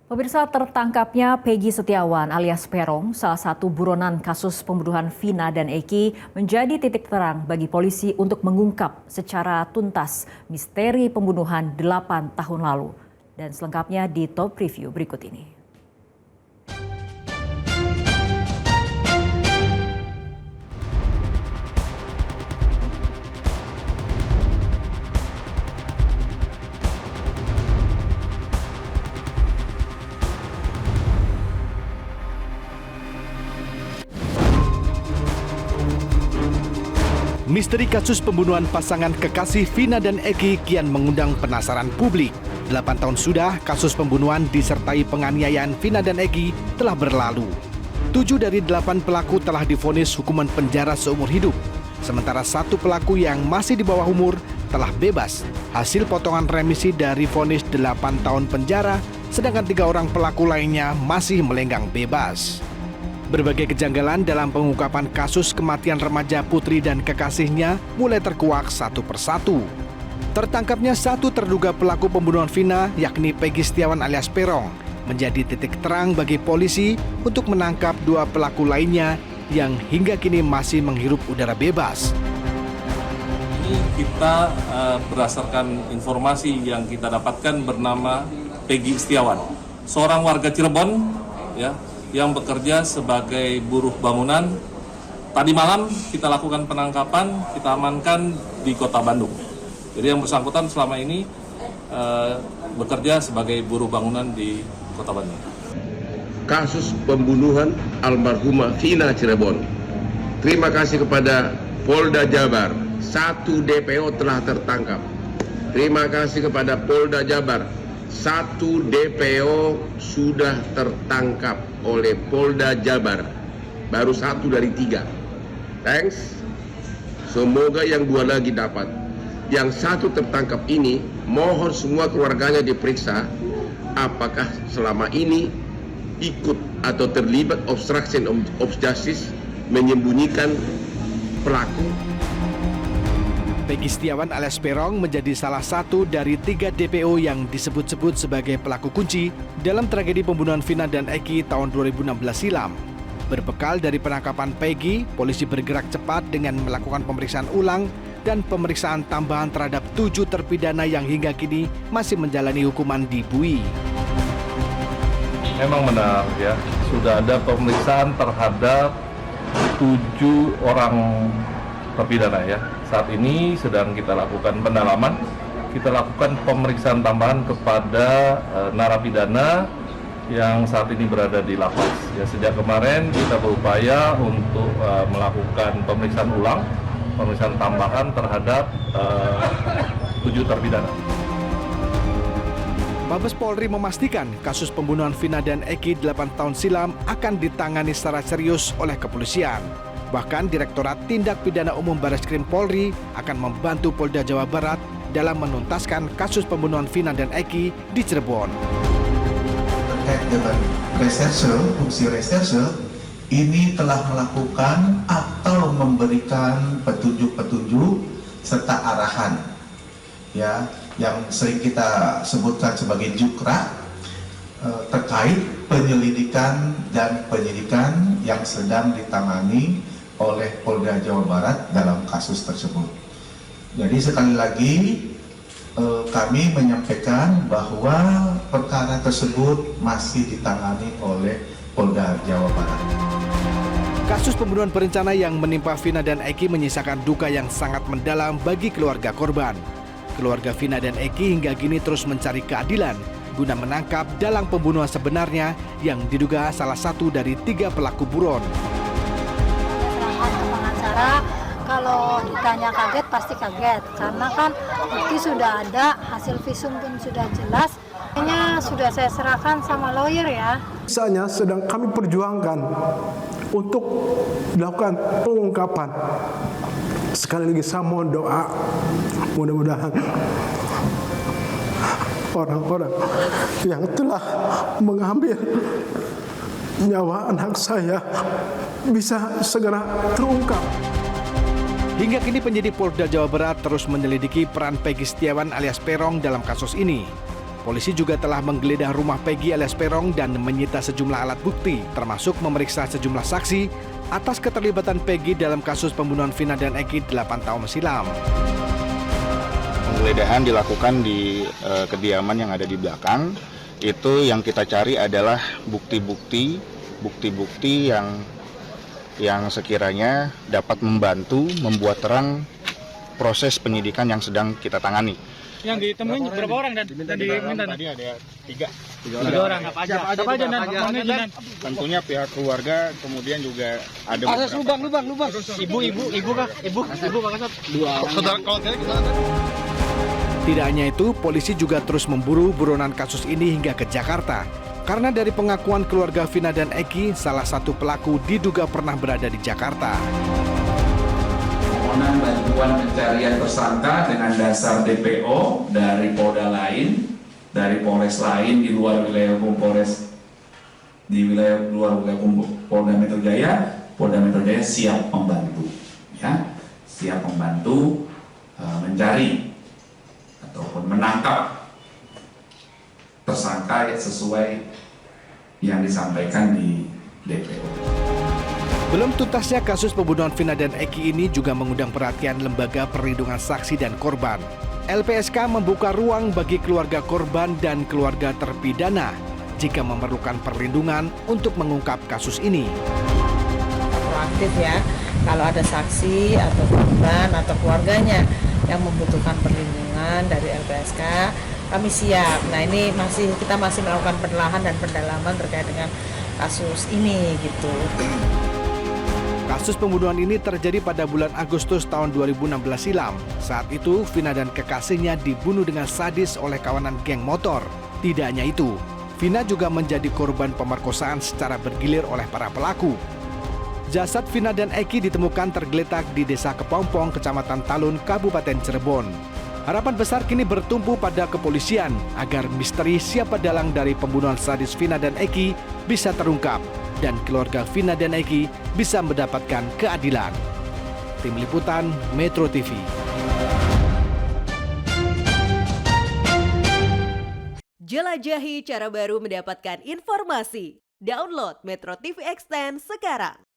Pemirsa, tertangkapnya Peggy Setiawan alias Peron, salah satu buronan kasus pembunuhan Vina dan Eki, menjadi titik terang bagi polisi untuk mengungkap secara tuntas misteri pembunuhan 8 tahun lalu. Dan selengkapnya di Top Review berikut ini. Misteri kasus pembunuhan pasangan kekasih Vina dan Eki kian mengundang penasaran publik. 8 tahun sudah kasus pembunuhan disertai penganiayaan Vina dan Eki telah berlalu. 7 dari 8 pelaku telah divonis hukuman penjara seumur hidup. Sementara 1 pelaku yang masih di bawah umur telah bebas hasil potongan remisi dari vonis 8 tahun penjara, sedangkan 3 orang pelaku lainnya masih melenggang bebas. Berbagai kejanggalan dalam pengungkapan kasus kematian remaja putri dan kekasihnya mulai terkuak satu persatu. Tertangkapnya 1 terduga pelaku pembunuhan Vina, yakni Peggy Setiawan alias Peron, menjadi titik terang bagi polisi untuk menangkap 2 pelaku lainnya yang hingga kini masih menghirup udara bebas. Ini kita berdasarkan informasi yang kita dapatkan bernama Peggy Setiawan, seorang warga Cirebon, ya, yang bekerja sebagai buruh bangunan. Tadi malam kita lakukan penangkapan, kita amankan di Kota Bandung. Jadi yang bersangkutan selama ini bekerja sebagai buruh bangunan di Kota Bandung. Kasus pembunuhan almarhumah Vina Cirebon. Terima kasih kepada Polda Jabar, 1 DPO telah tertangkap. Terima kasih kepada Polda Jabar, 1 DPO sudah tertangkap oleh Polda Jabar, baru 1 dari 3. Thanks. Semoga yang 2 lagi dapat. Yang 1 tertangkap ini, mohon semua keluarganya diperiksa apakah selama ini ikut atau terlibat obstruction of justice, menyembunyikan pelaku. Peggy Setiawan alias Peron menjadi salah satu dari 3 DPO yang disebut-sebut sebagai pelaku kunci dalam tragedi pembunuhan Vina dan Eki tahun 2016 silam. Berbekal dari penangkapan Peggy, polisi bergerak cepat dengan melakukan pemeriksaan ulang dan pemeriksaan tambahan terhadap 7 terpidana yang hingga kini masih menjalani hukuman di Bui. Memang benar, ya, sudah ada pemeriksaan terhadap 7 orang terpidana, ya. Saat ini sedang kita lakukan pendalaman, kita lakukan pemeriksaan tambahan kepada narapidana yang saat ini berada di lapas. Ya, sejak kemarin kita berupaya untuk melakukan pemeriksaan ulang, pemeriksaan tambahan terhadap 7 terpidana. Mabes Polri memastikan kasus pembunuhan Vina dan Eki 8 tahun silam akan ditangani secara serius oleh kepolisian. Bahkan Direktorat Tindak Pidana Umum Barreskrim Polri akan membantu Polda Jawa Barat dalam menuntaskan kasus pembunuhan Vina dan Eki di Cirebon. Terkait dengan reserse, fungsi reserse, ini telah melakukan atau memberikan petunjuk-petunjuk serta arahan, ya, yang sering kita sebutkan sebagai jukra, terkait penyelidikan dan penyidikan yang sedang ditangani oleh Polda Jawa Barat dalam kasus tersebut. Jadi sekali lagi kami menyampaikan bahwa perkara tersebut masih ditangani oleh Polda Jawa Barat. Kasus pembunuhan berencana yang menimpa Vina dan Eki menyisakan duka yang sangat mendalam bagi keluarga korban. Keluarga Vina dan Eki hingga kini terus mencari keadilan guna menangkap dalang pembunuhan sebenarnya yang diduga salah satu dari 3 pelaku buron. Pengacara, kalau ditanya kaget pasti kaget karena kan bukti sudah ada, hasil visum pun sudah jelas. Kayaknya sudah saya serahkan sama lawyer, ya. Misalnya sedang kami perjuangkan untuk dilakukan pengungkapan. Sekali lagi saya mohon doa, mudah-mudahan orang-orang yang telah mengambil nyawa anak saya bisa segera terungkap. Hingga kini penyidik Polda Jawa Barat terus menyelidiki peran Peggy Setiawan alias Peron dalam kasus ini. Polisi juga telah menggeledah rumah Peggy alias Peron dan menyita sejumlah alat bukti, termasuk memeriksa sejumlah saksi atas keterlibatan Peggy dalam kasus pembunuhan Vina dan Eki 8 tahun silam. Penggeledahan dilakukan di kediaman yang ada di belakang. Itu yang kita cari adalah bukti-bukti yang sekiranya dapat membantu membuat terang proses penyidikan yang sedang kita tangani. Yang ditemuin berapa orang dan diminta? Tadi ada tiga orang. Apa aja dan? Tentunya pihak keluarga, kemudian juga ada Lubang. Ibu Pak Kasat. Saudara kalau saya Tidak hanya itu, polisi juga terus memburu buronan kasus ini hingga ke Jakarta. Karena dari pengakuan keluarga Vina dan Eki, salah satu pelaku diduga pernah berada di Jakarta. Permohonan bantuan pencarian tersangka dengan dasar DPO dari Polda lain, dari Polres lain di luar wilayah hukum Polres, di luar wilayah hukum Polda Metro Jaya siap membantu, ya, siap membantu mencari ataupun menangkap tersangka sesuai yang disampaikan di DPO. Belum tuntasnya kasus pembunuhan Vina dan Eki ini juga mengundang perhatian Lembaga Perlindungan Saksi dan Korban. LPSK membuka ruang bagi keluarga korban dan keluarga terpidana jika memerlukan perlindungan untuk mengungkap kasus ini. Proaktif ya, kalau ada saksi atau korban atau keluarganya yang membutuhkan perlindungan dari LPSK, kami siap. Nah ini kita masih melakukan penelaahan dan pendalaman terkait dengan kasus ini gitu. Kasus pembunuhan ini terjadi pada bulan Agustus tahun 2016 silam. Saat itu, Vina dan kekasihnya dibunuh dengan sadis oleh kawanan geng motor. Tidak hanya itu, Vina juga menjadi korban pemerkosaan secara bergilir oleh para pelaku. Jasad Vina dan Eki ditemukan tergeletak di Desa Kepompong, Kecamatan Talun, Kabupaten Cirebon. Harapan besar kini bertumpu pada kepolisian agar misteri siapa dalang dari pembunuhan sadis Vina dan Eki bisa terungkap dan keluarga Vina dan Eki bisa mendapatkan keadilan. Tim Liputan Metro TV. Jelajahi cara baru mendapatkan informasi. Download Metro TV Extend sekarang.